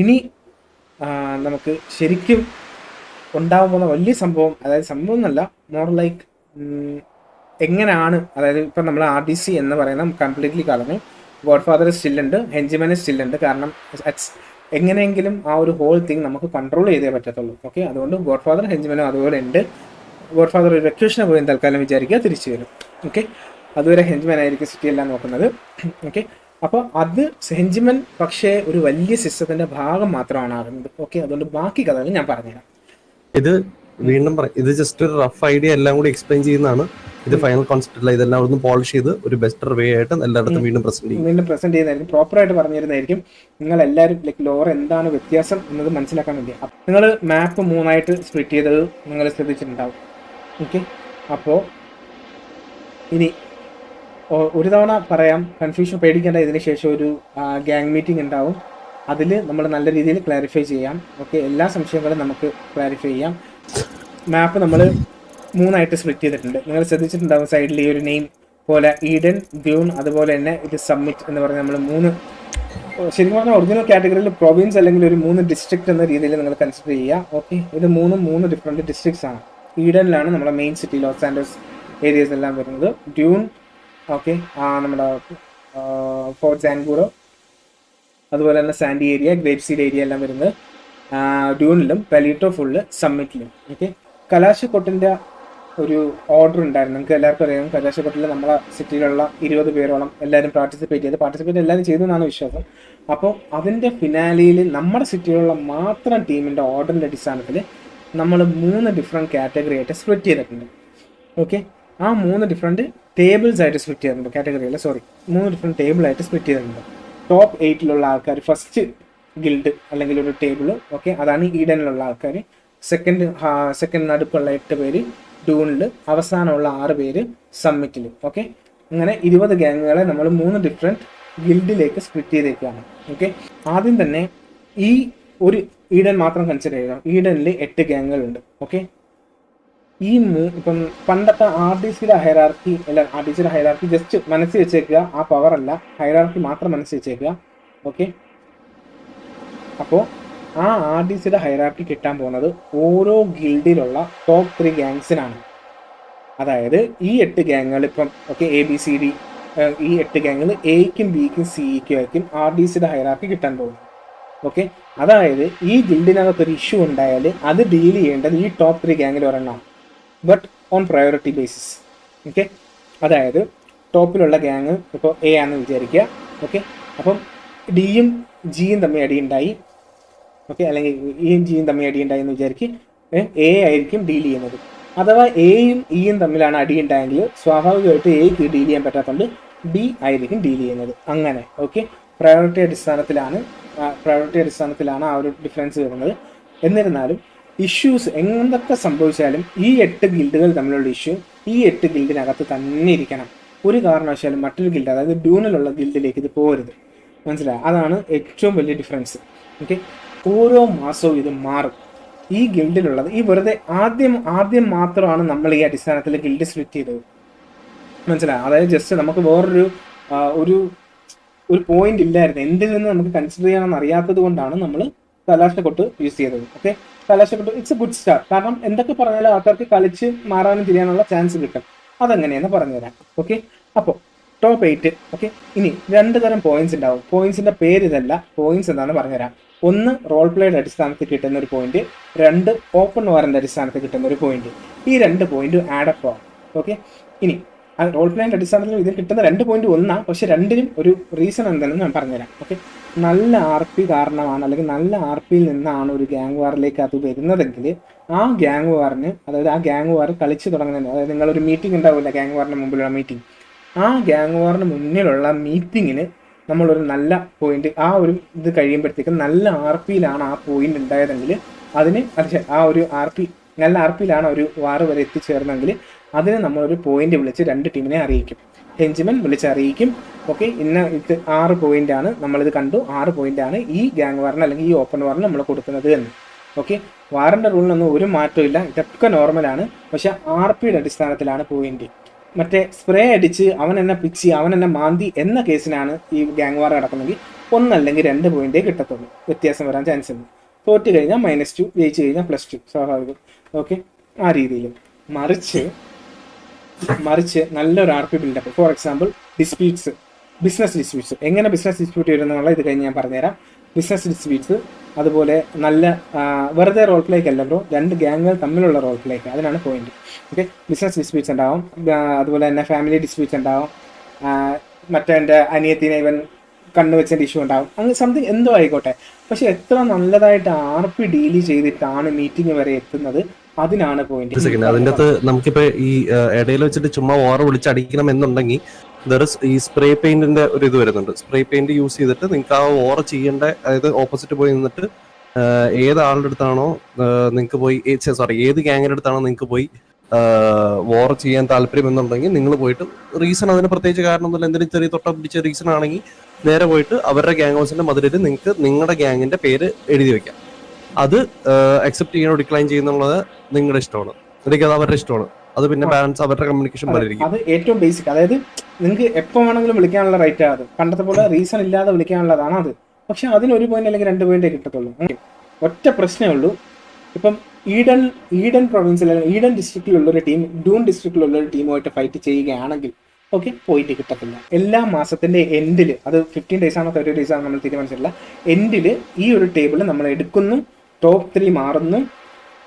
ഇനി നമുക്ക് ശരിക്കും ഉണ്ടാകാൻ പോകുന്ന വലിയ സംഭവം, അതായത് സംഭവം എന്നല്ല, മോർ ലൈക്ക് എങ്ങനെയാണ്, അതായത് ഇപ്പം നമ്മൾ RDC എന്ന് പറയുന്ന കംപ്ലീറ്റ്ലി കളഞ്ഞു. ഗോഡ് ഫാദർ സ്റ്റില്ലുണ്ട്, ഹെഞ്ചിമൻ സ്റ്റില്ലുണ്ട്. കാരണം എങ്ങനെയെങ്കിലും ആ ഒരു ഹോൾ തിങ് നമുക്ക് കൺട്രോൾ ചെയ്തേ പറ്റത്തുള്ളൂ. ഓക്കെ, അതുകൊണ്ട് ഗോഡ് ഫാദർ ഹെഞ്ചിമനും അതുപോലെ ഉണ്ട്. ഗോഡ് ഫാദർ ഒരു വെക്കേഷനെ പോയി തൽക്കാലം വിചാരിക്കുക, തിരിച്ചു വരും. ഓക്കെ, അതുവരെ ഹെഞ്ചിമൻ ആയിരിക്കും സിറ്റി എല്ലാം നോക്കുന്നത്. ഓക്കെ, അപ്പോൾ അത് ഹെഞ്ചിമൻ പക്ഷേ ഒരു വലിയ സിസ്റ്റത്തിന്റെ ഭാഗം മാത്രമാണ് ആകുന്നത്. ഓക്കെ, അതുകൊണ്ട് ബാക്കി കഥകൾ ഞാൻ പറഞ്ഞുതരാം. ഇത് വീണ്ടും ഇത് ജസ്റ്റ് ഒരു റഫ് ഐഡിയ എല്ലാം കൂടി എക്സ്പ്ലെയിൻ ചെയ്യുന്നതാണ്. ഇത് ഫൈനൽ കോൺസെപ്റ്റ് അല്ല, ഇതെല്ലാം ഒന്ന് പോളിഷ് ചെയ്ത് ഒരു ബെറ്റർ വേ ആയിട്ട് എല്ലായിടത്തും വീണ്ടും പ്രസന്റ് ചെയ്യുന്നതായിരിക്കും, പ്രോപ്പറായിട്ട് പറഞ്ഞു തരുന്നതായിരിക്കും. നിങ്ങൾ എല്ലാവരും ലൈക്ക് ലോർ എന്താണ് വ്യത്യാസം എന്നത് മനസ്സിലാക്കാൻ വേണ്ടി നിങ്ങൾ മാപ്പ് 3ആയിട്ട് സ്പ്ലിറ്റ് ചെയ്തത് നിങ്ങൾ ശ്രദ്ധിച്ചിട്ടുണ്ടാവും. ഓക്കെ, അപ്പോൾ ഇനി ഒരു തവണ പറയാം, കൺഫ്യൂഷൻ പേടിക്കേണ്ട. ഇതിന് ശേഷം ഒരു ഗ്യാങ് മീറ്റിംഗ് ഉണ്ടാവും, അതിൽ നമ്മൾ നല്ല രീതിയിൽ ക്ലാരിഫൈ ചെയ്യാം. ഓക്കെ, എല്ലാ സംശയങ്ങളും നമുക്ക് ക്ലാരിഫൈ ചെയ്യാം. മാപ്പ് നമ്മൾ 3ആയിട്ട് സ്പ്ലിറ്റ് ചെയ്തിട്ടുണ്ട്. നിങ്ങൾ ശ്രദ്ധിച്ചിട്ടുണ്ടാവും സൈഡിൽ ഈ ഒരു നെയിം പോലെ ഈഡൻ, ഡ്യൂൺ, അതുപോലെ തന്നെ ഇത് സബ്മിറ്റ് എന്ന് പറഞ്ഞ് നമ്മൾ 3, ശരിക്കും പറഞ്ഞാൽ ഒറിജിനൽ കാറ്റഗറിയിൽ പ്രൊവിൻസ് അല്ലെങ്കിൽ ഒരു 3 ഡിസ്ട്രിക്ട് എന്ന രീതിയിൽ നിങ്ങൾ കൺസിഡർ ചെയ്യുക. ഓക്കെ, ഇത് 3 ഡിഫറെൻറ്റ് ഡിസ്ട്രിക്ട്സ് ആണ്. ഈഡനിലാണ് നമ്മുടെ മെയിൻ സിറ്റി ലോസ് ആൻഡേഴ്സ് ഏരിയസ് എല്ലാം വരുന്നത്. ഡ്യൂൺ, ഓക്കെ, നമ്മുടെ ഫോർട്ട് സാൻഗൂറോ, അതുപോലെ തന്നെ sandy area, grape seed area എല്ലാം വരുന്നത് ഡ്യൂണിലും, പെലീറ്റോ ഫുള്ള് സമ്മിറ്റിലും. ഓക്കെ, കലാശക്കൊട്ടിൻ്റെ ഒരു ഓർഡർ ഉണ്ടായിരുന്നു, നിങ്ങൾക്ക് എല്ലാവർക്കും അറിയാം. കലാശക്കൊട്ടിൽ നമ്മളെ സിറ്റിയിലുള്ള 20 പേരോളം എല്ലാവരും പാർട്ടിസിപ്പേറ്റ് എല്ലാവരും ചെയ്തു എന്നാണ് വിശ്വാസം. അപ്പോൾ അതിൻ്റെ ഫിനാലിയിൽ നമ്മുടെ സിറ്റിയിലുള്ള മാത്രം ടീമിൻ്റെ ഓർഡറിൻ്റെ അടിസ്ഥാനത്തിൽ നമ്മൾ 3 ഡിഫറെൻറ്റ് കാറ്റഗറി ആയിട്ട് സ്പ്ലിറ്റ് ചെയ്തിട്ടുണ്ട്. ഓക്കെ, ആ 3 ഡിഫറെൻറ്റ് ടേബിൾസ് ആയിട്ട് സ്പ്ലിറ്റ് ചെയ്തിട്ടുണ്ട്. കാറ്റഗറിയല്ല, 3 ഡിഫറെൻറ്റ് ടേബിളായിട്ട് സ്പ്ലിറ്റ് ചെയ്തിട്ടുണ്ട്. ടോപ്പ് 8 ആൾക്കാർ ഫസ്റ്റ് ഗിൽഡ് അല്ലെങ്കിൽ ഒരു ടേബിൾ. ഓക്കെ, അതാണ് ഈഡനിലുള്ള ആൾക്കാർ. സെക്കൻഡ് നടുക്കുള്ള 8 പേര് ഡ്യൂണിൽ, അവസാനമുള്ള 6 പേര് സമ്മിറ്റിൽ. ഓക്കെ, അങ്ങനെ 20 ഗ്യാങ്ങുകളെ നമ്മൾ 3 ഡിഫറെൻറ്റ് ഗിൽഡിലേക്ക് സ്പ്ലിറ്റ് ചെയ്തേക്കാണ്. ഓക്കെ, ആദ്യം തന്നെ ഈ ഒരു ഈഡൻ മാത്രം കൺസിഡർ ചെയ്യണം. ഈഡനിൽ 8 ഗ്യാങ്ങുകളുണ്ട്. ഓക്കെ, ഈ ഇപ്പം പണ്ടത്തെ RDCയുടെ ഹൈറാർക്കി അല്ല, RDCയുടെ ഹൈറാർക്കി ജസ്റ്റ് മനസ്സിൽ വെച്ചേക്കുക, ആ പവർ അല്ല, ഹൈറാർക്കി മാത്രം മനസ്സിൽ വെച്ചേക്കുക. ഓക്കെ, അപ്പോൾ ആ RDCയുടെ ഹൈറാർക്കി കിട്ടാൻ പോകുന്നത് ഓരോ ഗിൽഡിലുള്ള ടോപ്പ് 3 ഗ്യാങ്സിനാണ്. അതായത് ഈ 8 ഗ്യാങ്ങുകൾ ഇപ്പം ഓക്കെ ABCD, ഈ 8 ഗ്യാങ്ങുകൾ Aക്കും Bക്കും Cക്കും ആയിരിക്കും RDCയുടെ ഹൈറാർക്കി കിട്ടാൻ പോകുന്നത്. ഓക്കെ, അതായത് ഈ ഗിൽഡിനകത്തൊരു ഇഷ്യൂ ഉണ്ടായാൽ അത് ഡീൽ ചെയ്യേണ്ടത് ഈ ടോപ്പ് 3 ഗ്യാങ്ങിൽ ഒരെണ്ണം, but on priority basis. Okay, അതായത് ടോപ്പിലുള്ള ഗ്യാങ് ഇപ്പോൾ A ആണെന്ന് വിചാരിക്കുക. ഓക്കെ, അപ്പം Dയും Gയും തമ്മിൽ അടിയുണ്ടായി. ഓക്കെ, അല്ലെങ്കിൽ Eയും Gയും തമ്മിൽ അടിയുണ്ടായി എന്ന് വിചാരിക്കും, A ആയിരിക്കും ഡീൽ ചെയ്യുന്നത്. അഥവാ Aയും Eയും തമ്മിലാണ് അടിയുണ്ടായെങ്കിൽ സ്വാഭാവികമായിട്ട് Aക്ക് ഡീൽ ചെയ്യാൻ പറ്റാത്തതുകൊണ്ട് B ആയിരിക്കും ഡീൽ ചെയ്യുന്നത്. അങ്ങനെ ഓക്കെ, പ്രയോറിറ്റി അടിസ്ഥാനത്തിലാണ് ആ ഒരു ഡിഫറൻസ് വരുന്നത്. എന്നിരുന്നാലും ഇഷ്യൂസ് എന്തൊക്കെ സംഭവിച്ചാലും ഈ 8 ഗിൽഡുകൾ തമ്മിലുള്ള ഇഷ്യൂ ഈ 8 ഗിൽഡിനകത്ത് തന്നെ ഇരിക്കണം. ഒരു കാരണവശാലും മറ്റൊരു ഗിൽഡ്, അതായത് ഡ്യൂണിലുള്ള ഗിൽഡിലേക്ക് ഇത് പോകരുത്. മനസ്സിലായി? അതാണ് ഏറ്റവും വലിയ ഡിഫറൻസ്. ഓക്കെ, ഓരോ മാസവും ഇത് മാറും. ഈ ഗിൽഡിലുള്ളത് ഈ വെറുതെ ആദ്യം മാത്രമാണ് നമ്മൾ ഈ അടിസ്ഥാനത്തിൽ ഗിൽഡ് സ്പ്ലിറ്റ് ചെയ്തത്. മനസ്സിലായി? അതായത് ജസ്റ്റ് നമുക്ക് വേറൊരു ഒരു പോയിന്റ് ഇല്ലായിരുന്നു, എന്തിൽ നിന്ന് നമുക്ക് കൺസിഡർ ചെയ്യാമെന്ന് അറിയാത്തത് കൊണ്ടാണ് നമ്മൾ കലാശക്കൊട്ട് യൂസ് ചെയ്തത്. ഓക്കെ, കലാശക്കൊട്ട് ഇറ്റ്സ് എ ഗുഡ് സ്റ്റാർട്ട്. കാരണം എന്തൊക്കെ പറഞ്ഞാലും ആൾക്കാർക്ക് കളിച്ച് മാറാനും തിരിയാനുള്ള ചാൻസ് കിട്ടും. അതെങ്ങനെയെന്ന് പറഞ്ഞുതരാം. ഓക്കെ, അപ്പോൾ ടോപ്പ് 8. ഓക്കെ, ഇനി 2 തരം പോയിന്റ്സ് ഉണ്ടാവും. പോയിന്റ്സിന്റെ പേര് ഇതല്ല, പോയിന്റ്സ് എന്താണെന്ന് പറഞ്ഞുതരാം. 1 റോൾ പ്ലേയുടെ അടിസ്ഥാനത്തിൽ കിട്ടുന്ന ഒരു പോയിന്റ്, 2 ഓപ്പൺ വാറിന്റെ അടിസ്ഥാനത്തിൽ കിട്ടുന്ന ഒരു പോയിന്റ്. ഈ 2 പോയിന്റ് ആഡപ്പ് ആവും. ഓക്കെ, ഇനി റോൾ പ്ലേന്റെ അടിസ്ഥാനത്തിൽ ഇതിൽ കിട്ടുന്ന 2 പോയിന്റ് ഒന്നാണ്, പക്ഷെ രണ്ടിനും ഒരു റീസൺ എന്താണെന്ന് ഞാൻ പറഞ്ഞുതരാം. ഓക്കെ, നല്ല RP കാരണമാണ്, അല്ലെങ്കിൽ നല്ല RPയിൽ നിന്നാണ് ഒരു ഗ്യാങ് വാറിലേക്ക് അത് വരുന്നതെങ്കിൽ ആ ഗ്യാങ് വാറിന്, അതായത് ആ ഗ്യാങ് വാർ കളിച്ചു തുടങ്ങുന്നതിന്, അതായത് നിങ്ങളൊരു മീറ്റിംഗ് ഉണ്ടാവില്ല ഗ്യാങ് വാറിന് മുമ്പിലുള്ള മീറ്റിംഗ്, ആ ഗ്യാങ് വാറിന് മുന്നിലുള്ള മീറ്റിങ്ങിന് നമ്മളൊരു നല്ല പോയിന്റ്, ആ ഒരു ഇത് കഴിയുമ്പോഴത്തേക്കും നല്ല RPയിലാണ് ആ പോയിന്റ് ഉണ്ടായതെങ്കിൽ അതിന് ആ ഒരു നല്ല RPയിലാണ് ഒരു വാർ വരെ എത്തിച്ചേർന്നെങ്കിൽ അതിന് നമ്മളൊരു പോയിന്റ് വിളിച്ച് 2 ടീമിനെ അറിയിക്കും. ഹെഞ്ചിമൻ വിളിച്ച് അറിയിക്കും. ഓക്കെ, ഇത് 6 പോയിന്റാണ്, നമ്മളിത് കണ്ടു, 6 പോയിന്റാണ് ഈ ഗ്യാങ് വാറിന് അല്ലെങ്കിൽ ഈ ഓപ്പൺ വാറിന് നമ്മൾ കൊടുക്കുന്നത് എന്ന്. ഓക്കെ, വാറിൻ്റെ റൂളിനൊന്നും ഒരു മാറ്റവും ഇല്ല, ഇതൊക്കെ നോർമലാണ്. പക്ഷെ RPയുടെ അടിസ്ഥാനത്തിലാണ് പോയിന്റ്. മറ്റേ സ്പ്രേ അടിച്ച് അവൻ എന്നെ പിച്ചി അവൻ എന്നെ മാന്തി എന്ന കേസിനാണ് ഈ ഗ്യാങ് വാർ നടക്കുന്നെങ്കിൽ ഒന്നല്ലെങ്കിൽ 2 പോയിന്റേ കിട്ടത്തുള്ളൂ, വ്യത്യാസം വരാൻ ചാൻസ് ഉണ്ട്. തോറ്റ് കഴിഞ്ഞാൽ -2, ജയിച്ചു കഴിഞ്ഞാൽ +2, സ്വാഭാവികം. ഓക്കെ, ആ രീതിയിൽ. മറിച്ച് നല്ലൊരു RP buildup, for example disputes, business disputes, എങ്ങനെ ബിസിനസ് ഡിസ്പ്യൂട്ട് വരുന്നുള്ള ഇത് കഴിഞ്ഞ് ഞാൻ പറഞ്ഞുതരാം. ബിസിനസ് ഡിസ്പ്യൂട്ട്സ്, അതുപോലെ നല്ല വെറുതെ റോൾ പ്ലേക്ക് അല്ല ബ്രോ, 2 ഗ്യാങ്ങുകൾ തമ്മിലുള്ള റോൾ പ്ലേക്ക്, അതിനാണ് പോയിന്റ്. ഓക്കെ, ബിസിനസ് ഡിസ്പ്യൂട്ട്സ് ഉണ്ടാവും, അതുപോലെ തന്നെ ഫാമിലി ഡിസ്പ്യൂട്ട്സ് ഉണ്ടാവും, മറ്റേ അനിയത്തിനെ ഇവൻ കണ്ണുവെച്ചതിൻ്റെ ഇഷ്യൂ ഉണ്ടാവും, അങ്ങനെ സംതിങ് എന്തോ ആയിക്കോട്ടെ. പക്ഷെ എത്ര നല്ലതായിട്ട് RP ഡീൽ ചെയ്തിട്ടാണ് മീറ്റിംഗ് വരെ എത്തുന്നത്, അതിനാണ് പോയിന്റ്. അതിൻ്റെ അകത്ത് നമുക്കിപ്പോ ഈ ഇടയിൽ വെച്ചിട്ട് ചുമ്മാ ഓറ വിളിച്ചടിക്കണം എന്നുണ്ടെങ്കിൽ ഈ സ്പ്രേ പെയിന്റിന്റെ ഒരു ഇത് വരുന്നുണ്ട്. സ്പ്രേ പെയിന്റ് യൂസ് ചെയ്തിട്ട് നിങ്ങൾക്ക് ആ ഓറ ചെയ്യേണ്ട, അതായത് ഓപ്പോസിറ്റ് പോയി നിന്നിട്ട് ഏത് ആളുടെ അടുത്താണോ നിങ്ങൾക്ക് പോയി, ഏത് ഗ്യാങ്ങിന്റെ അടുത്താണോ നിങ്ങൾക്ക് പോയി വോർ ചെയ്യാൻ താല്പര്യം എന്നുണ്ടെങ്കിൽ നിങ്ങൾ പോയിട്ട്, റീസൺ അതിന് പ്രത്യേകിച്ച് കാരണമൊന്നുമില്ല, എന്തെങ്കിലും ചെറിയ തൊട്ട പിടിച്ച റീസൺ ആണെങ്കിൽ നേരെ പോയിട്ട് അവരുടെ ഗ്യാങ് ഹൗസിന്റെ മതിലിൽ നിങ്ങൾക്ക് നിങ്ങളുടെ ഗ്യാങ്ങിന്റെ പേര് എഴുതി വെക്കാം. അത് അക്സെപ്റ്റ് ചെയ്യണോ ഡിക്ലൈൻ ചെയ്യുന്നുള്ളത് നിങ്ങളുടെ ഇഷ്ടമാണ്, അല്ലെങ്കിൽ അത് അവരുടെ ഇഷ്ടമാണ്. അത് പിന്നെ ബാലൻസ് അവരുടെ കമ്മ്യൂണിക്കേഷൻ പോലെ ഇരിക്കും. അത് ഏറ്റവും ബേസിക്, അതായത് നിങ്ങൾക്ക് എപ്പോൾ വേണമെങ്കിലും വിളിക്കാനുള്ള റൈറ്റ് ആണ് അത്. പണ്ടത്തെ പോലെ റീസൺ ഇല്ലാതെ വിളിക്കാനുള്ളതാണ് അത്. പക്ഷെ അതിനൊരു പോയിന്റ് അല്ലെങ്കിൽ 2 പോയിന്റേ കിട്ടത്തുള്ളൂ. ഒറ്റ പ്രശ്നമേ ഉള്ളൂ, ഇപ്പം ഈഡൻ പ്രൊവിൻസിൽ അല്ലെങ്കിൽ ഈഡൻ ഡിസ്ട്രിക്റ്റിലുള്ള ഒരു ടീം ഡൂൺ ഡിസ്ട്രിക്റ്റിലുള്ള ഒരു ടീമുമായിട്ട് ഫൈറ്റ് ചെയ്യുകയാണെങ്കിൽ ഓക്കെ, പോയിന്റ് കിട്ടത്തില്ല. എല്ലാ മാസത്തിന്റെ എൻഡിൽ, അത് 15 days ആണോ 30 days ആണോ നമ്മൾ തീരുമാനിച്ചിട്ടില്ല, എൻഡിൽ ഈ ഒരു ടേബിൾ നമ്മൾ എടുക്കുന്നു, ടോപ്പ് 3 മാറുന്നു,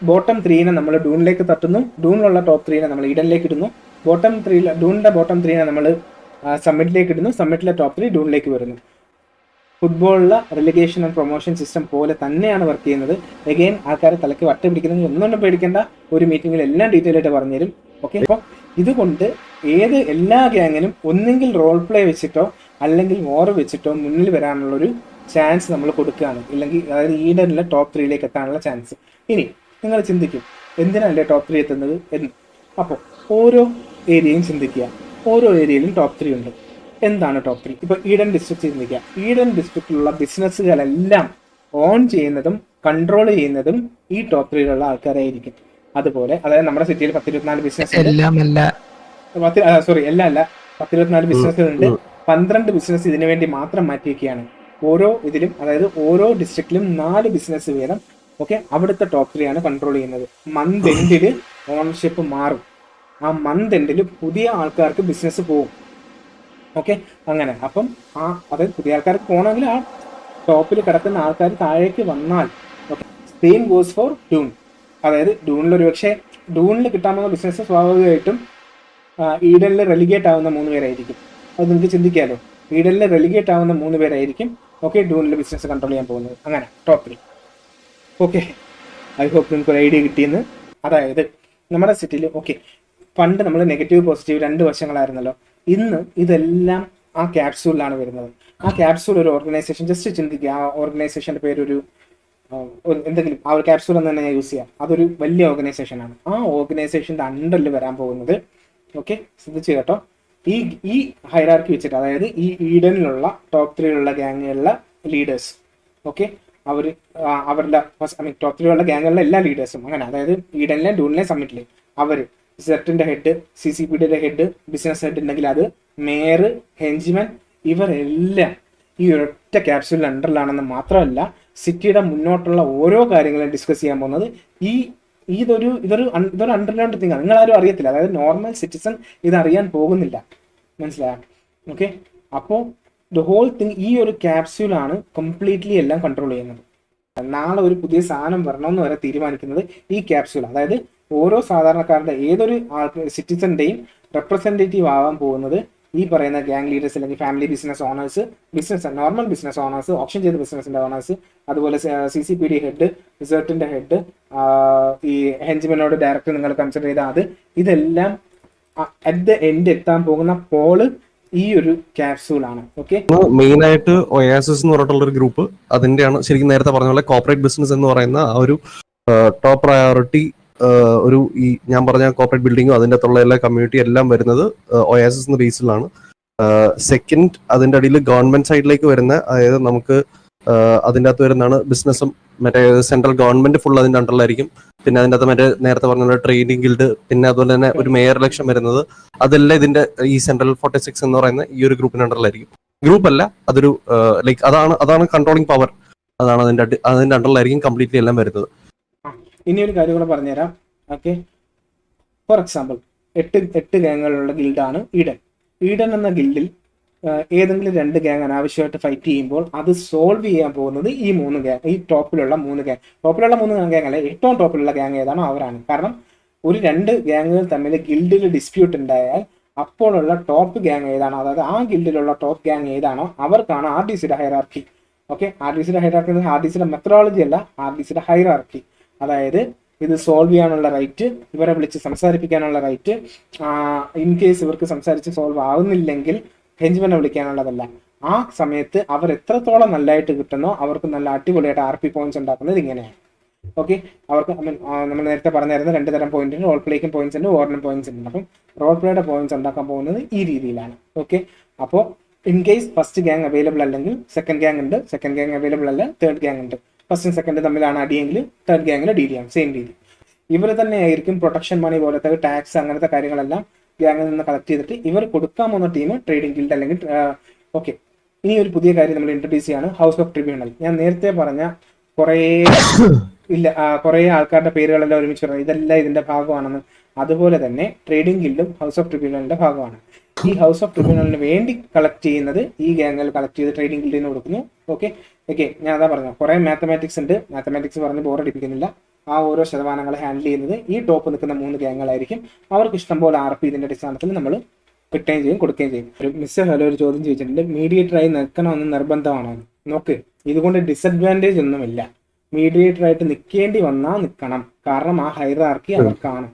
ബോട്ടം 3നെ നമ്മൾ ഡൂണിലേക്ക് തട്ടുന്നു, ഡൂണിലുള്ള ടോപ്പ് 3നെ നമ്മൾ ഈഡനിലേക്ക് ഇടുന്നു, ഡൂണിന്റെ ബോട്ടം 3നെ നമ്മൾ സമ്മിറ്റിലേക്ക് ഇടുന്നു, സമ്മിറ്റിലെ ടോപ്പ് 3 ഡൂണിലേക്ക് വരുന്നു. ഫുട്ബോളിലെ റെലിഗേഷൻ ആൻഡ് പ്രൊമോഷൻ സിസ്റ്റം പോലെ തന്നെയാണ് വർക്ക് ചെയ്യുന്നത്. എഗെയിൻ ആൾക്കാരെ തലയ്ക്ക് വട്ട പിടിക്കുന്നത് ഒന്നും പേടിക്കേണ്ട, ഒരു മീറ്റിംഗിൽ എല്ലാം ഡീറ്റെയിൽ ആയിട്ട് പറഞ്ഞുതരും. ഓക്കെ, അപ്പോൾ ഇതുകൊണ്ട് എല്ലാ ഗ്യാങ്ങിനും ഒന്നെങ്കിൽ റോൾ പ്ലേ വെച്ചിട്ടോ അല്ലെങ്കിൽ വോർ വെച്ചിട്ടോ മുന്നിൽ വരാനുള്ളൊരു ചാൻസ് നമ്മൾ കൊടുക്കുകയാണ്, ഇല്ലെങ്കിൽ അതായത് ഈഡനിലെ ടോപ്പ് 3ലേക്ക് എത്താനുള്ള ചാൻസ്. ഇനി നിങ്ങൾ ചിന്തിക്കും എന്തിനല്ലേ ടോപ്പ് 3 എത്തുന്നത് എന്ന്. അപ്പോൾ ഓരോ ഏരിയയും ചിന്തിക്കുക, ഓരോ ഏരിയയിലും ടോപ്പ് 3 ഉണ്ട്. എന്താണ് ടോപ്പ് 3? ഇപ്പോൾ ഈഡൻ ഡിസ്ട്രിക്ട് ചിന്തിക്കുക, ഈഡൻ ഡിസ്ട്രിക്റ്റിലുള്ള ബിസിനസ്സുകളെല്ലാം ഓൺ ചെയ്യുന്നതും കൺട്രോൾ ചെയ്യുന്നതും ഈ ടോപ്പ് 3യിലുള്ള ആൾക്കാരായിരിക്കും. അതുപോലെ അതായത് നമ്മുടെ സിറ്റിയിൽ 10-24 ബിസിനസ്, 10-24 ബിസിനസ്സുകളുണ്ട്. 12 ബിസിനസ് ഇതിനു വേണ്ടി മാത്രം മാറ്റിവെക്കുകയാണ്. ഓരോ ഇതിലും, അതായത് ഓരോ ഡിസ്ട്രിക്റ്റിലും 4 ബിസിനസ് വീതം. ഓക്കെ, അവിടുത്തെ ടോപ്പ് 3 ആണ് കൺട്രോൾ ചെയ്യുന്നത്. മന്ത് എൻഡിൽ ഓണർഷിപ്പ് മാറും, ആ മന്ത് എൻഡിൽ പുതിയ ആൾക്കാർക്ക് ബിസിനസ് പോകും. ഓക്കെ, അങ്ങനെ. അപ്പം അതായത് പുതിയ ആൾക്കാർക്ക് പോകണമെങ്കിൽ ആ ടോപ്പിൽ കിടക്കുന്ന ആൾക്കാർ താഴേക്ക് വന്നാൽ okay. Same goes for Doon. അതായത് ഡൂണിൽ ഒരു പക്ഷേ ഡൂണിൽ കിട്ടാൻ പോകുന്ന ബിസിനസ് സ്വാഭാവികമായിട്ടും ഈഡനിൽ റെലിഗേറ്റ് ആവുന്ന 3 പേരായിരിക്കും. അത് നിങ്ങൾക്ക് ചിന്തിക്കാമല്ലോ, ഈഡനിൽ റെലിഗേറ്റ് ആവുന്ന 3 പേരായിരിക്കും ഓക്കെ ഡൂണിൽ ബിസിനസ് കൺട്രോൾ ചെയ്യാൻ പോകുന്നത്. അങ്ങനെ ടോപ്പ് 3. ഓക്കെ, ഐ ഹോപ്പ് നിങ്ങൾക്ക് ഒരു ഐഡിയ കിട്ടിയെന്ന്. അതായത് നമ്മുടെ സിറ്റിയിൽ ഓക്കെ പണ്ട് നമ്മൾ നെഗറ്റീവ് പോസിറ്റീവ് 2 വശങ്ങളായിരുന്നല്ലോ. ഇന്ന് ഇതെല്ലാം ആ ക്യാപ്സ്യൂളിലാണ് വരുന്നത്. ആ ക്യാപ്സ്യൂൾ ഒരു ഓർഗനൈസേഷൻ, ജസ്റ്റ് ചിന്തിക്കുക, ആ ഓർഗനൈസേഷൻ്റെ പേരൊരു എന്തെങ്കിലും, ആ ഒരു ക്യാപ്സ്യൂൾ എന്ന് തന്നെ ഞാൻ യൂസ് ചെയ്യാം, അതൊരു വലിയ ഓർഗനൈസേഷനാണ്. ആ ഓർഗനൈസേഷൻ്റെ അണ്ടറിൽ വരാൻ പോകുന്നത് ഓക്കെ, ശ്രദ്ധിച്ചു കേട്ടോ, ഈ ഹൈറാർക്കി വെച്ചിട്ട്, അതായത് ഈ ഈഡനിലുള്ള ടോപ്പ് 3യിലുള്ള ഗ്യാങ്ങുകളിലെ ലീഡേഴ്സ് ഓക്കെ, അവരുടെ ടോപ്പ് 3യിലുള്ള ഗ്യാങ്ങുകളിലെ എല്ലാ ലീഡേഴ്സും അങ്ങനെ, അതായത് ഈഡനിലെ ഡൂണിലെ സമ്മിറ്റിലെ അവർ സെറ്റിന്റെ ഹെഡ്, CCPDയുടെ ഹെഡ്, ബിസിനസ് ഹെഡ് ഉണ്ടെങ്കിൽ അത്, മേയർ, ഹെഞ്ച്മാൻ, ഇവരെല്ലാം ഈ ഒരൊറ്റ ക്യാപ്സ്യൂളിൽ അണ്ടറിലാണെന്ന് മാത്രമല്ല സിറ്റിയുടെ മുന്നോട്ടുള്ള ഓരോ കാര്യങ്ങളും ഡിസ്കസ് ചെയ്യാൻ പോകുന്നത് ഇതൊരു അണ്ടർഗ്രൗണ്ട് തിങ് ആണ്. നിങ്ങളാരും അറിയത്തില്ല, അതായത് നോർമൽ സിറ്റിസൺ ഇത് അറിയാൻ പോകുന്നില്ല, മനസ്സിലായോ? ഓക്കെ, അപ്പോൾ ദ ഹോൾ തിങ് ഈ ഒരു ക്യാപ്സ്യൂളാണ് കംപ്ലീറ്റ്ലി എല്ലാം കൺട്രോൾ ചെയ്യുന്നത്. നാളെ ഒരു പുതിയ സാധനം വരണമെന്ന് വരെ തീരുമാനിക്കുന്നത് ഈ ക്യാപ്സ്യൂൾ. അതായത് ഓരോ സാധാരണക്കാരുടെ ഏതൊരു സിറ്റിസന്റെയും റെപ്രസെന്റേറ്റീവ് ആവാൻ പോകുന്നത് ഈ പറയുന്ന ഗ്യാങ് ലീഡേഴ്സ് അല്ലെങ്കിൽ family business owners, normal business owners, option ചെയ്ത ബിസിനസിന്റെ ഓണേഴ്സ്, അതുപോലെ CCPD ഹെഡ്, റിസർട്ടിന്റെ ഹെഡ്, ഈ ഹെഞ്ച്മനോട് ഡയറക്റ്റ് നിങ്ങൾ കൺസിഡർ ചെയ്ത അത്, ഇതെല്ലാം അറ്റ് ദ എൻഡ് എത്താൻ പോകുന്ന പോള് ഈ ഒരു ക്യാപ്സ്യൂളാണ്. ഓക്കെ, മെയിൻ ആയിട്ട് ഒയാസിസ് എന്ന് പറഞ്ഞിട്ടുള്ള ഒരു ഗ്രൂപ്പ്, അതിന്റെയാണ് ശരിക്കും നേരത്തെ പറഞ്ഞ പോലെ കോർപ്പറേറ്റ് ബിസിനസ് എന്ന് പറയുന്ന ആ ഒരു ടോപ്പ് പ്രയോറിറ്റി. ഒരു ഈ ഞാൻ പറഞ്ഞ കോർപ്പറേറ്റ് ബിൽഡിങ്ങും അതിൻ്റെ അകത്തുള്ള എല്ലാ കമ്മ്യൂണിറ്റി എല്ലാം വരുന്നത് ഒയാസിസ് എന്ന ബേസിലാണ്. സെക്കൻഡ്, അതിൻ്റെ അടിയിൽ ഗവൺമെന്റ് സൈഡിലേക്ക് വരുന്ന, അതായത് നമുക്ക് അതിൻ്റെ അകത്ത് വരുന്നതാണ് ബിസിനസ്സും, മറ്റേ സെൻട്രൽ ഗവൺമെന്റ് ഫുൾ അതിൻ്റെ അണ്ടറിലായിരിക്കും. പിന്നെ അതിൻ്റെ അകത്ത് മറ്റേ നേരത്തെ പറഞ്ഞ ട്രെയിനിങ് ഗിൽഡ്, പിന്നെ അതുപോലെ തന്നെ ഒരു മേയർ ഇലക്ഷൻ വരുന്നത്, അതെല്ലാം ഇതിന്റെ ഈ സെൻട്രൽ 46 എന്ന് പറയുന്ന ഈ ഒരു ഗ്രൂപ്പിന്റെ അണ്ടറിലായിരിക്കും. ഗ്രൂപ്പ് അല്ല, അതൊരു ലൈക്ക് അതാണ് കൺട്രോളിങ് പവർ, അതാണ് അതിന്റെ അണ്ടറിലായിരിക്കും കംപ്ലീറ്റ്ലി എല്ലാം വരുന്നത്. ഇനി ഒരു കാര്യം കൂടെ പറഞ്ഞുതരാം. ഓക്കെ, ഫോർ എക്സാമ്പിൾ 8 ഗാങ്ങുകളുള്ള ഗിൽഡാണ് ഈഡൻ എന്ന ഗിൽഡിൽ ഏതെങ്കിലും 2 ഗാങ് അനാവശ്യമായിട്ട് ഫൈറ്റ് ചെയ്യുമ്പോൾ അത് സോൾവ് ചെയ്യാൻ പോകുന്നത് ഈ 3 ഗാങ്, ഈ ടോപ്പിലുള്ള 3 ഗാങ് അല്ല, ഏറ്റവും ടോപ്പിലുള്ള ഗാങ് ഏതാണോ അവരാണ്. കാരണം ഒരു 2 ഗാങ്ങുകൾ തമ്മിൽ ഗിൽഡിൽ ഡിസ്പ്യൂട്ട് ഉണ്ടായാൽ അപ്പോഴുള്ള ടോപ്പ് ഗാങ് ഏതാണോ, അതായത് ആ ഗിൽഡിലുള്ള ടോപ്പ് ഗാങ് ഏതാണോ അവർക്കാണ് RDCയുടെ ഹൈറാർക്കി. ഓക്കെ, RDCയുടെ ഹൈറാർക്കി RDCയുടെ മെത്തഡോളജി അല്ല, RDCയുടെ ഹൈറാർക്കി. അതായത് ഇത് സോൾവ് ചെയ്യാനുള്ള റൈറ്റ്, ഇവരെ വിളിച്ച് സംസാരിപ്പിക്കാനുള്ള റൈറ്റ്, ഇൻ കേസ് ഇവർക്ക് സംസാരിച്ച് സോൾവ് ആവുന്നില്ലെങ്കിൽ ഹെഞ്ച്മനെ വിളിക്കാനുള്ളതല്ല. ആ സമയത്ത് അവർ എത്രത്തോളം നല്ലതായിട്ട് കിട്ടുന്നോ അവർക്ക് നല്ല അടിപൊളിയായിട്ട് RP പോയിന്റ്സ് ഉണ്ടാക്കുന്നത് ഇങ്ങനെയാണ്. ഓക്കെ, അവർക്ക് നമ്മൾ നേരത്തെ പറഞ്ഞായിരുന്നു 2 തരം പോയിന്റ് ഉണ്ട്, റോൾ പ്ലേക്കും പോയിന്റ്സ് ഉണ്ട്, ഓർഡറിനും പോയിന്റ്സ് ഉണ്ട്. അപ്പം റോൾ പ്ലേയുടെ പോയിന്റ്സ് ഉണ്ടാക്കാൻ പോകുന്നത് ഈ രീതിയിലാണ്. ഓക്കെ, അപ്പോൾ in case first gang available അല്ലെങ്കിൽ സെക്കൻഡ് ഗാങ് ഉണ്ട്, സെക്കൻഡ് ഗാങ് അവൈലബിൾ അല്ല തേർഡ് ഗാങ് ഉണ്ട്, ഫസ്റ്റും സെക്കൻഡ് തമ്മിലാണ് അടിയെങ്കിൽ തേർഡ് ഗാങ്ങിൽ ഡീൽ ചെയ്യാം. സെയിം രീതി ഇവർ തന്നെ ആയിരിക്കും പ്രൊട്ടക്ഷൻ മണി പോലത്തെ ടാക്സ് അങ്ങനത്തെ കാര്യങ്ങളെല്ലാം ഗ്യാങ്ങിൽ നിന്ന് കളക്ട് ചെയ്തിട്ട് ഇവർ കൊടുക്കാൻ പോകുന്ന ടീം ട്രേഡിംഗ് ഗിൽഡ് അല്ലെങ്കിൽ ഓക്കെ. ഇനി ഒരു പുതിയ കാര്യം നമ്മൾ ഇൻട്രൊഡ്യൂസ് ചെയ്യാണ്, ഹൗസ് ഓഫ് ട്രിബ്യൂണൽ. ഞാൻ നേരത്തെ പറഞ്ഞ കുറേ ആൾക്കാരുടെ പേരുകളെല്ലാം ഒരുമിച്ച് പറഞ്ഞു, ഇതെല്ലാം ഇതിന്റെ ഭാഗമാണെന്ന്. അതുപോലെ തന്നെ ട്രേഡിംഗ് ഗിൽഡും ഹൗസ് ഓഫ് ട്രിബ്യൂണലിന്റെ ഭാഗമാണ്. ഈ ഹൗസ് ഓഫ് ട്രിബ്യൂണലിന് വേണ്ടി കളക്ട് ചെയ്യുന്നത് ഈ ഗാങ്ങിൽ കളക്ട് ചെയ്ത് ട്രേഡിംഗ് ഗിൽഡിന് കൊടുക്കുന്നു. ഓക്കെ, ഞാൻ അതാ പറഞ്ഞു, കുറെ മാത്തമാറ്റിക്സ് ഉണ്ട്, മാത്തമാറ്റിക്സ് പറഞ്ഞ് ബോറടിപ്പിക്കുന്നില്ല. ആ ഓരോ ശതമാനങ്ങൾ ഹാൻഡിൽ ചെയ്യുന്നത് ഈ ടോപ്പ് നിൽക്കുന്ന 3 ഗാങ്ങുകളായിരിക്കും. അവർക്ക് ഇഷ്ടംപോലെ RP ഇതിന്റെ അടിസ്ഥാനത്തിൽ നമ്മൾ കിട്ടുകയും ചെയ്യും, കൊടുക്കുകയും ചെയ്യും. ഒരു മിസ്റ്റർ ഹലോ ഒരു ചോദ്യം ചോദിച്ചിട്ടുണ്ട്, മീഡിയേറ്ററായി നിൽക്കണമെന്ന് നിർബന്ധമാണോ? നോക്ക്, ഇതുകൊണ്ട് ഡിസഡ്വാൻറ്റേജ് ഒന്നുമില്ല. മീഡിയേറ്ററായിട്ട് നിൽക്കേണ്ടി വന്നാൽ നിൽക്കണം, കാരണം ആ ഹൈറാർക്കി അവർക്കാണ്,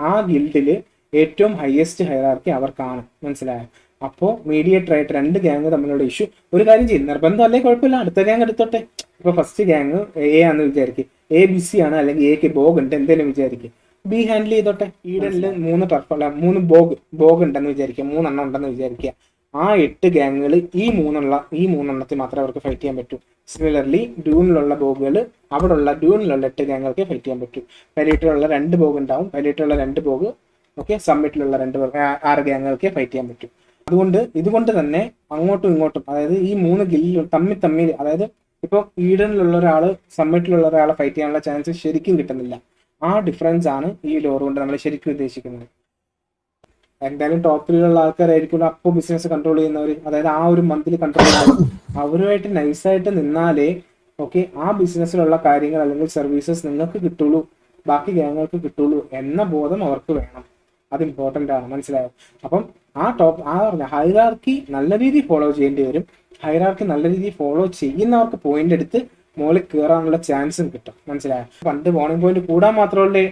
ആ ഗിൽഡില് ഏറ്റവും ഹയസ്റ്റ് ഹൈറാർക്കി അവർക്കാണ്. മനസ്സിലായോ? അപ്പോൾ മീഡിയേറ്ററായിട്ട് 2 ഗാങ് തമ്മിലുള്ള ഇഷ്യൂ ഒരു കാര്യം ചെയ്യും, നിർബന്ധം അല്ലേ കുഴപ്പമില്ല, അടുത്ത ഗാങ് എടുത്തോട്ടെ. ഇപ്പൊ ഫസ്റ്റ് ഗാങ് A ആണെന്ന് വിചാരിക്കും, ABC ആണ്, അല്ലെങ്കിൽ Aക്ക് ബോഗ് ഉണ്ട് എന്തെങ്കിലും വിചാരിക്കും, B ഹാൻഡിൽ ചെയ്തോട്ടെ. ഈഡനിൽ 3 ടർഫല്ല 3 ബോഗ് ഉണ്ടെന്ന് വിചാരിക്കുക, 3 എണ്ണം ഉണ്ടെന്ന് വിചാരിക്കുക. ആ 8 ഗാങ്ങുകൾ ഈ 3 എണ്ണത്തിൽ മാത്രമേ അവർക്ക് ഫൈറ്റ് ചെയ്യാൻ പറ്റൂ. സിമിലർലി ഡ്യൂണിലുള്ള ബോഗുകൾ അവിടെയുള്ള ഡ്യൂണിലുള്ള 8 ഗാങ്ങുകൾക്ക് ഫൈറ്റ് ചെയ്യാൻ പറ്റും. പൈലറ്റിലുള്ള 2 ബോഗ് ഉണ്ടാവും, പൈലറ്റിലുള്ള 2 ബോഗ്. ഓക്കെ, സമ്മിറ്റിലുള്ള 6 ഗാങ്ങുകൾക്ക് ഫൈറ്റ് ചെയ്യാൻ പറ്റും. ഇതുകൊണ്ട് തന്നെ അങ്ങോട്ടും ഇങ്ങോട്ടും, അതായത് ഈ 3 ഗില്ലും തമ്മിൽ അതായത് ഇപ്പോൾ ഈഡനിലുള്ള ഒരാള് സമ്മിറ്റിലുള്ള ഒരാളെ ഫൈറ്റ് ചെയ്യാനുള്ള ചാൻസ് ശരിക്കും കിട്ടുന്നില്ല. ആ ഡിഫറൻസ് ആണ് ഈ ലോർ കൊണ്ട് നമ്മൾ ശരിക്കും ഉദ്ദേശിക്കുന്നത്. എന്തായാലും ടോപ്പിലുള്ള ആൾക്കാരായിരിക്കും അപ്പോൾ ബിസിനസ് കൺട്രോൾ ചെയ്യുന്നവർ, അതായത് ആ ഒരു മന്തിൽ കൺട്രോൾ ചെയ്യുന്നവർ. അവരുമായിട്ട് നൈസായിട്ട് നിന്നാലേ ഓക്കെ ആ ബിസിനസ്സിലുള്ള കാര്യങ്ങൾ അല്ലെങ്കിൽ സർവീസസ് നിങ്ങൾക്ക് കിട്ടുള്ളൂ, ബാക്കി ഗാങ്ങുകൾക്ക് കിട്ടുള്ളൂ എന്ന ബോധം അവർക്ക് വേണം. അത് ഇമ്പോർട്ടൻ്റ് ആണ്, മനസ്സിലായോ? അപ്പം പറഞ്ഞ ഹൈറാർക്കി നല്ല രീതിയിൽ ഫോളോ ചെയ്യേണ്ടി വരും. ഹൈറാർക്കി നല്ല രീതിയിൽ ഫോളോ ചെയ്യുന്നവർക്ക് പോയിന്റ് എടുത്ത് മുകളിൽ കയറാനുള്ള ചാൻസും കിട്ടും. മനസ്സിലായോ? പണ്ട് വാർണിംഗ് പോയിന്റ് കൂടാൻ മാത്രമല്ലേ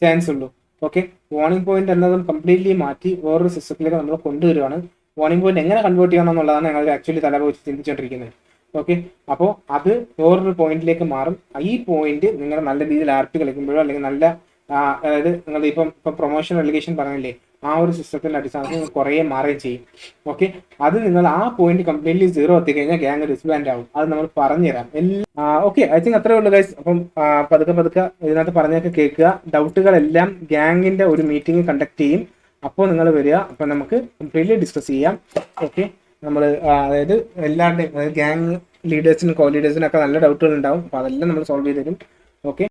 ചാൻസ് ഉള്ളൂ. ഓക്കെ, വാർണിംഗ് പോയിന്റ് എന്നതും കംപ്ലീറ്റ്ലി മാറ്റി വേറൊരു സിസ്റ്റത്തിലേക്ക് നമ്മൾ കൊണ്ടുവരികയാണ്. വാർണിംഗ് പോയിന്റ് എങ്ങനെ കൺവേർട്ട് ചെയ്യണം എന്നുള്ളതാണ് ഞങ്ങൾ ആക്ച്വലി തലപോച്ച് ചിന്തിച്ചുകൊണ്ടിരിക്കുന്നത്. ഓക്കെ, അപ്പോൾ അത് വേറൊരു പോയിന്റിലേക്ക് മാറും. ഈ പോയിന്റ് നിങ്ങൾ നല്ല രീതിയിൽ RP കളിക്കുമ്പോഴോ അല്ലെങ്കിൽ നല്ല അതായത് നിങ്ങൾ ഇപ്പം പ്രൊമോഷൻ റെലിഗേഷൻ പറഞ്ഞില്ലേ, ആ ഒരു സിസ്റ്റത്തിന്റെ അടിസ്ഥാനത്തിൽ കുറേ മാറുകയും ചെയ്യും. ഓക്കെ, അത് നിങ്ങൾ ആ പോയിന്റ് കംപ്ലീറ്റ്ലി 0 എത്തിക്കഴിഞ്ഞാൽ ഗ്യാങ് ഡിസ്ബാൻഡ് ആവും. അത് നമ്മൾ പറഞ്ഞുതരാം. ഓക്കെ, ഐ തിങ്ക് അത്രേ ഉള്ളൂ ഗൈസ്. അപ്പം പതുക്കെ ഇതിനകത്ത് പറഞ്ഞൊക്കെ കേൾക്കുക. ഡൗട്ടുകളെല്ലാം ഗ്യാങ്ങിന്റെ ഒരു മീറ്റിംഗ് കണ്ടക്ട് ചെയ്യും. അപ്പോൾ നിങ്ങൾ വരിക, അപ്പം നമുക്ക് കംപ്ലീറ്റ്ലി ഡിസ്കസ് ചെയ്യാം. ഓക്കെ, നമ്മൾ അതായത് എല്ലാവരുടെയും ഗ്യാങ് ലീഡേഴ്സിനും കോ ലീഡേഴ്സിനും ഒക്കെ നല്ല ഡൗട്ടുകൾ ഉണ്ടാവും. അപ്പോൾ അതെല്ലാം നമ്മൾ സോൾവ് ചെയ്ത് തരും. ഓക്കെ.